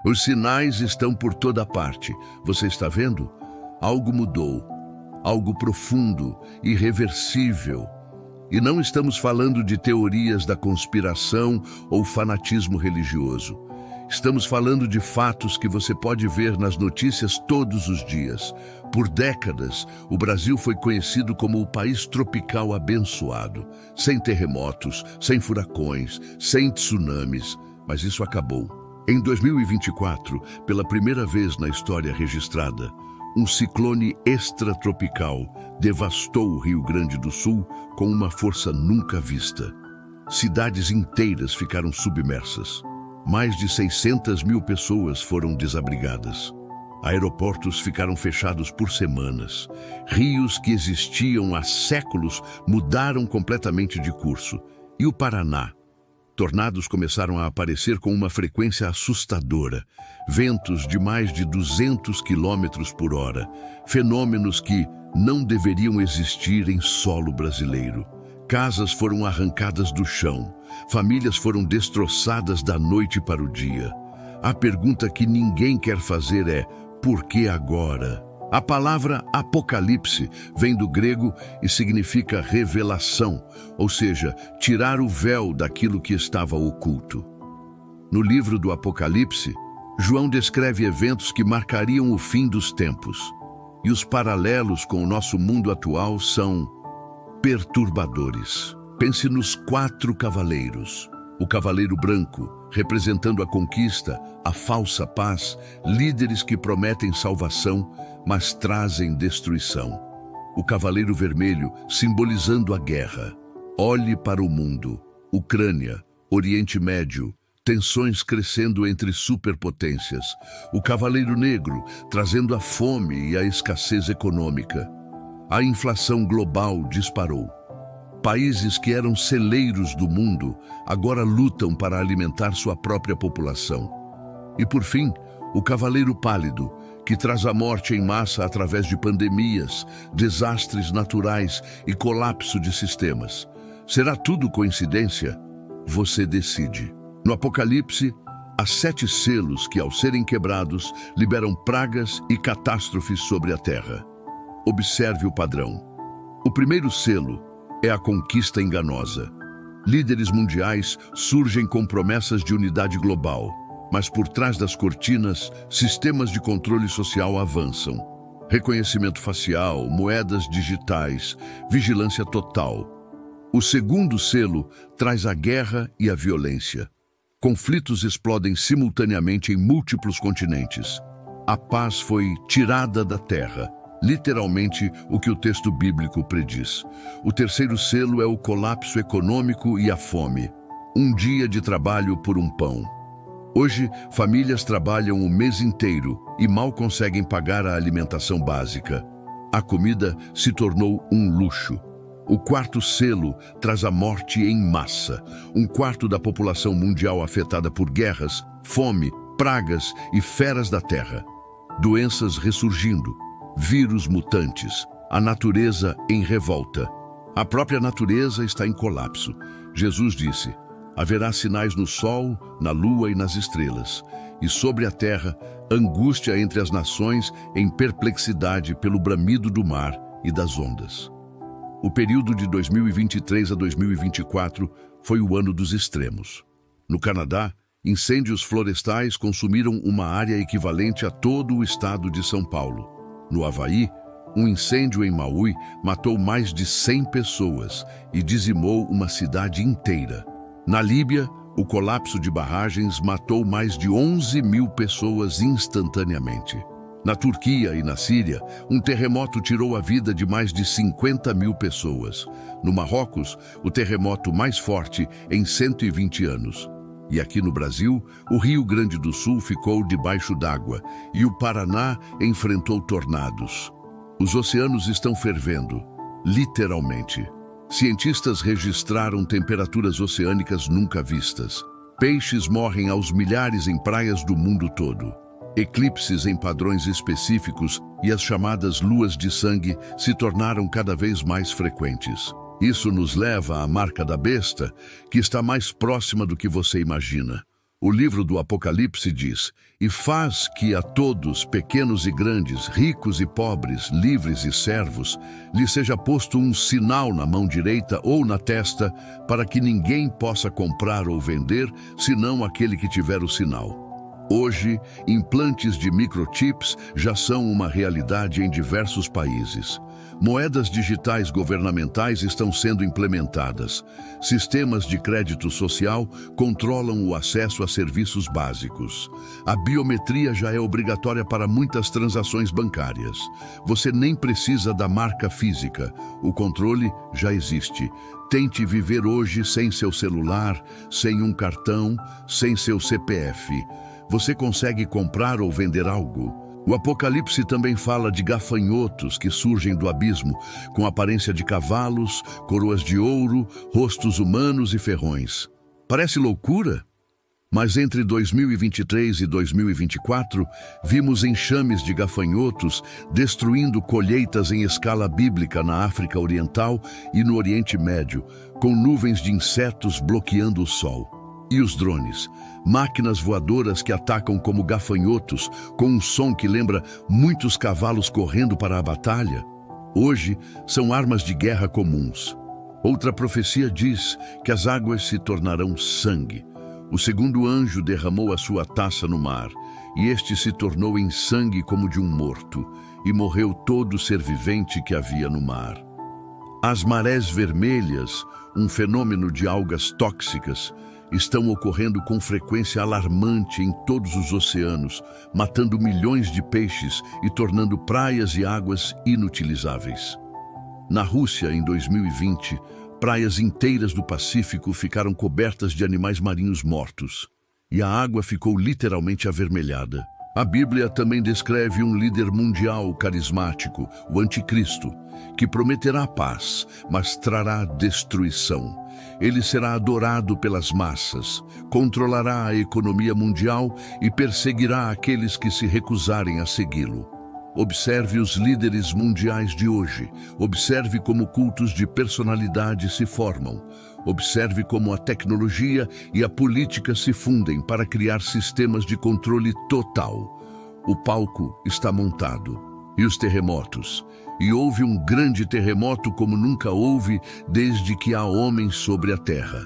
Os sinais estão por toda parte. Você está vendo? Algo mudou. Algo profundo, irreversível. E não estamos falando de teorias da conspiração ou fanatismo religioso. Estamos falando de fatos que você pode ver nas notícias todos os dias. Por décadas, o Brasil foi conhecido como o país tropical abençoado, sem terremotos, sem furacões, sem tsunamis, mas isso acabou. Em 2024, pela primeira vez na história registrada, um ciclone extratropical devastou o Rio Grande do Sul com uma força nunca vista. Cidades inteiras ficaram submersas. Mais de 600 mil pessoas foram desabrigadas. Aeroportos ficaram fechados por semanas. Rios que existiam há séculos mudaram completamente de curso. E o Paraná? Tornados começaram a aparecer com uma frequência assustadora. Ventos de mais de 200 quilômetros por hora. Fenômenos que não deveriam existir em solo brasileiro. Casas foram arrancadas do chão. Famílias foram destroçadas da noite para o dia. A pergunta que ninguém quer fazer é: por que agora? A palavra apocalipse vem do grego e significa revelação, ou seja, tirar o véu daquilo que estava oculto. No livro do Apocalipse, João descreve eventos que marcariam o fim dos tempos. E os paralelos com o nosso mundo atual são perturbadores. Pense nos 4 cavaleiros. O cavaleiro branco, representando a conquista, a falsa paz, líderes que prometem salvação, mas trazem destruição. O cavaleiro vermelho, simbolizando a guerra. Olhe para o mundo. Ucrânia, Oriente Médio, tensões crescendo entre superpotências. O cavaleiro negro, trazendo a fome e a escassez econômica. A inflação global disparou. Países que eram celeiros do mundo agora lutam para alimentar sua própria população. E por fim, o cavaleiro pálido, que traz a morte em massa através de pandemias, desastres naturais e colapso de sistemas. Será tudo coincidência? Você decide. No Apocalipse, há 7 selos que, ao serem quebrados, liberam pragas e catástrofes sobre a terra. Observe o padrão. O primeiro selo é a conquista enganosa. Líderes mundiais surgem com promessas de unidade global, mas por trás das cortinas, sistemas de controle social avançam. Reconhecimento facial, moedas digitais, vigilância total. O segundo selo traz a guerra e a violência. Conflitos explodem simultaneamente em múltiplos continentes. A paz foi tirada da terra. Literalmente o que o texto bíblico prediz. O terceiro selo é o colapso econômico e a fome. Um dia de trabalho por um pão. Hoje, famílias trabalham o mês inteiro e mal conseguem pagar a alimentação básica. A comida se tornou um luxo. O quarto selo traz a morte em massa. 1/4 da população mundial afetada por guerras, fome, pragas e feras da terra. Doenças ressurgindo. Vírus mutantes, a natureza em revolta. A própria natureza está em colapso. Jesus disse: haverá sinais no sol, na lua e nas estrelas, e sobre a terra, angústia entre as nações em perplexidade pelo bramido do mar e das ondas. O período de 2023 a 2024 foi o ano dos extremos. No Canadá, incêndios florestais consumiram uma área equivalente a todo o estado de São Paulo. No Havaí, um incêndio em Maui matou mais de 100 pessoas e dizimou uma cidade inteira. Na Líbia, o colapso de barragens matou mais de 11 mil pessoas instantaneamente. Na Turquia e na Síria, um terremoto tirou a vida de mais de 50 mil pessoas. No Marrocos, o terremoto mais forte em 120 anos. E aqui no Brasil, o Rio Grande do Sul ficou debaixo d'água e o Paraná enfrentou tornados. Os oceanos estão fervendo, literalmente. Cientistas registraram temperaturas oceânicas nunca vistas. Peixes morrem aos milhares em praias do mundo todo. Eclipses em padrões específicos e as chamadas luas de sangue se tornaram cada vez mais frequentes. Isso nos leva à marca da besta, que está mais próxima do que você imagina. O livro do Apocalipse diz: "E faz que a todos, pequenos e grandes, ricos e pobres, livres e servos, lhe seja posto um sinal na mão direita ou na testa, para que ninguém possa comprar ou vender, senão aquele que tiver o sinal." Hoje, implantes de microchips já são uma realidade em diversos países. Moedas digitais governamentais estão sendo implementadas. Sistemas de crédito social controlam o acesso a serviços básicos. A biometria já é obrigatória para muitas transações bancárias. Você nem precisa da marca física. O controle já existe. Tente viver hoje sem seu celular, sem um cartão, sem seu CPF. Você consegue comprar ou vender algo? O Apocalipse também fala de gafanhotos que surgem do abismo, com aparência de cavalos, coroas de ouro, rostos humanos e ferrões. Parece loucura? Mas entre 2023 e 2024, vimos enxames de gafanhotos destruindo colheitas em escala bíblica na África Oriental e no Oriente Médio, com nuvens de insetos bloqueando o sol. E os drones? Máquinas voadoras que atacam como gafanhotos, com um som que lembra muitos cavalos correndo para a batalha. Hoje, são armas de guerra comuns. Outra profecia diz que as águas se tornarão sangue. O segundo anjo derramou a sua taça no mar, e este se tornou em sangue como de um morto, e morreu todo ser vivente que havia no mar. As marés vermelhas, um fenômeno de algas tóxicas, estão ocorrendo com frequência alarmante em todos os oceanos, matando milhões de peixes e tornando praias e águas inutilizáveis. Na Rússia, em 2020, praias inteiras do Pacífico ficaram cobertas de animais marinhos mortos, e a água ficou literalmente avermelhada. A Bíblia também descreve um líder mundial carismático, o Anticristo, que prometerá paz, mas trará destruição. Ele será adorado pelas massas, controlará a economia mundial e perseguirá aqueles que se recusarem a segui-lo. Observe os líderes mundiais de hoje. Observe como cultos de personalidade se formam. Observe como a tecnologia e a política se fundem para criar sistemas de controle total. O palco está montado. E os terremotos? E houve um grande terremoto como nunca houve desde que há homens sobre a Terra.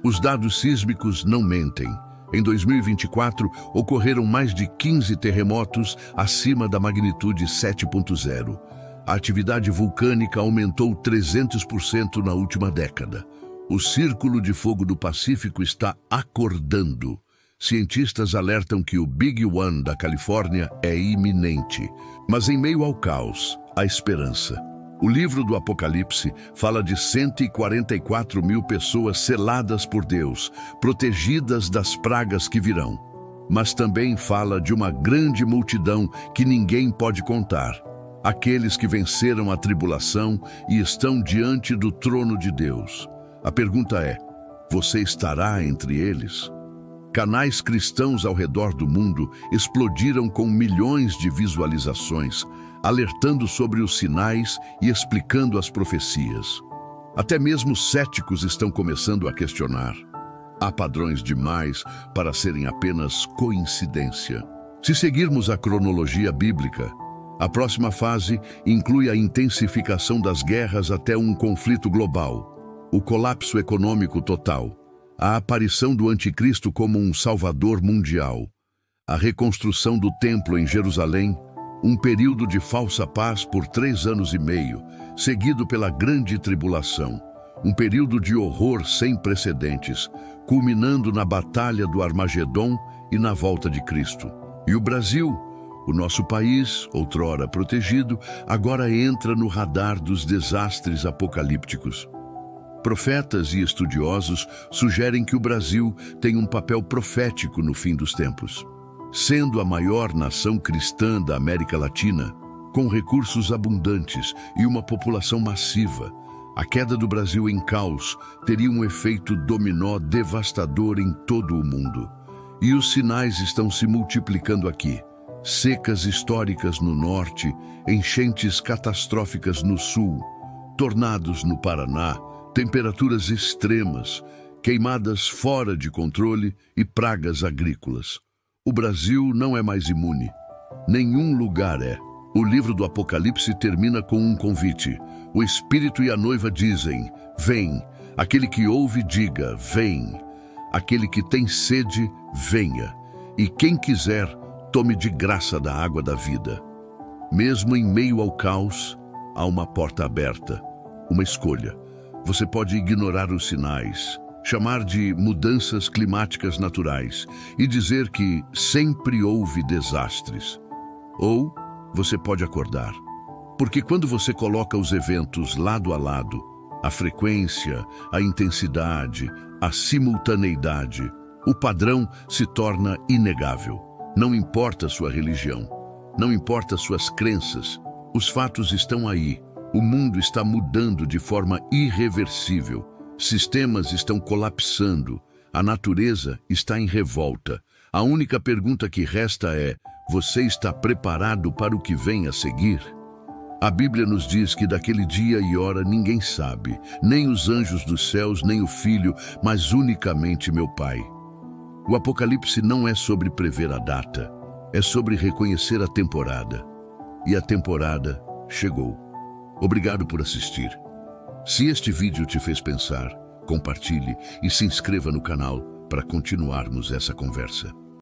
Os dados sísmicos não mentem. Em 2024, ocorreram mais de 15 terremotos acima da magnitude 7.0. A atividade vulcânica aumentou 300% na última década. O Círculo de Fogo do Pacífico está acordando. Cientistas alertam que o Big One da Califórnia é iminente. Mas em meio ao caos, há esperança. O livro do Apocalipse fala de 144 mil pessoas seladas por Deus, protegidas das pragas que virão. Mas também fala de uma grande multidão que ninguém pode contar. Aqueles que venceram a tribulação e estão diante do trono de Deus. A pergunta é: você estará entre eles? Canais cristãos ao redor do mundo explodiram com milhões de visualizações, alertando sobre os sinais e explicando as profecias. Até mesmo céticos estão começando a questionar. Há padrões demais para serem apenas coincidência. Se seguirmos a cronologia bíblica, a próxima fase inclui a intensificação das guerras até um conflito global, o colapso econômico total, a aparição do Anticristo como um salvador mundial, a reconstrução do templo em Jerusalém, um período de falsa paz por 3 anos e meio, seguido pela grande tribulação, um período de horror sem precedentes, culminando na batalha do Armagedon e na volta de Cristo. E o Brasil, o nosso país, outrora protegido, agora entra no radar dos desastres apocalípticos. Profetas e estudiosos sugerem que o Brasil tem um papel profético no fim dos tempos. Sendo a maior nação cristã da América Latina, com recursos abundantes e uma população massiva, a queda do Brasil em caos teria um efeito dominó devastador em todo o mundo. E os sinais estão se multiplicando aqui. Secas históricas no norte, enchentes catastróficas no sul, tornados no Paraná, temperaturas extremas, queimadas fora de controle e pragas agrícolas. O Brasil não é mais imune. Nenhum lugar é. O livro do Apocalipse termina com um convite. O Espírito e a noiva dizem: vem. Aquele que ouve, diga: vem. Aquele que tem sede, venha. E quem quiser, tome de graça da água da vida. Mesmo em meio ao caos, há uma porta aberta, uma escolha. Você pode ignorar os sinais, chamar de mudanças climáticas naturais e dizer que sempre houve desastres. Ou você pode acordar. Porque quando você coloca os eventos lado a lado, a frequência, a intensidade, a simultaneidade, o padrão se torna inegável. Não importa sua religião, não importa suas crenças, os fatos estão aí. O mundo está mudando de forma irreversível. Sistemas estão colapsando. A natureza está em revolta. A única pergunta que resta é: você está preparado para o que vem a seguir? A Bíblia nos diz que daquele dia e hora ninguém sabe, nem os anjos dos céus, nem o Filho, mas unicamente meu Pai. O Apocalipse não é sobre prever a data, é sobre reconhecer a temporada. E a temporada chegou. Obrigado por assistir. Se este vídeo te fez pensar, compartilhe e se inscreva no canal para continuarmos essa conversa.